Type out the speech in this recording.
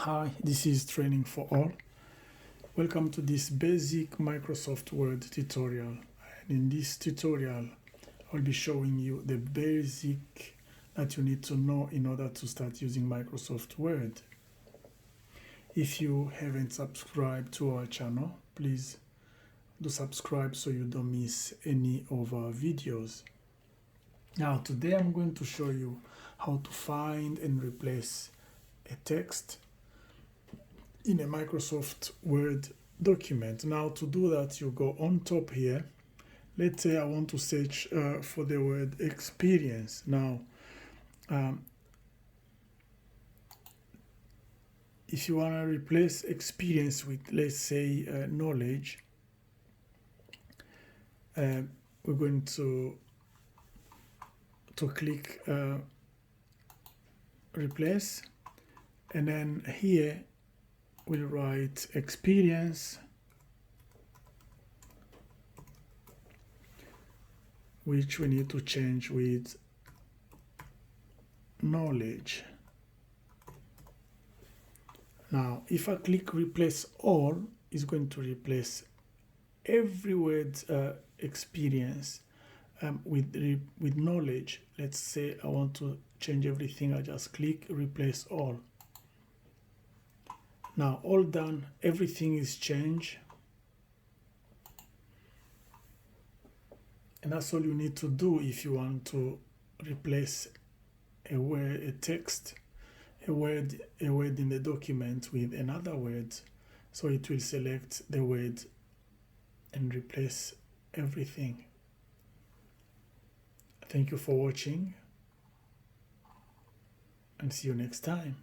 Hi, this is Training for All. Welcome to this basic Microsoft Word tutorial. And in this tutorial, I'll be showing you the basic that you need to know in order to start using Microsoft Word. If you haven't subscribed to our channel, please do subscribe so you don't miss any of our videos. Now, today I'm going to show you how to find and replace a text in a Microsoft Word document. Now, to do that, you go on top here. Let's say I want to search for the word experience. Now, if you want to replace experience with, let's say, knowledge, we're going to click replace, and then here we'll write experience, which we need to change with knowledge. Now, if I click replace all, it's going to replace every word experience with knowledge. Let's say I want to change everything. I just click replace all. Now, all done, everything is changed. And that's all you need to do if you want to replace a word, a text, a word in the document with another word. So it will select the word and replace everything. Thank you for watching, and see you next time.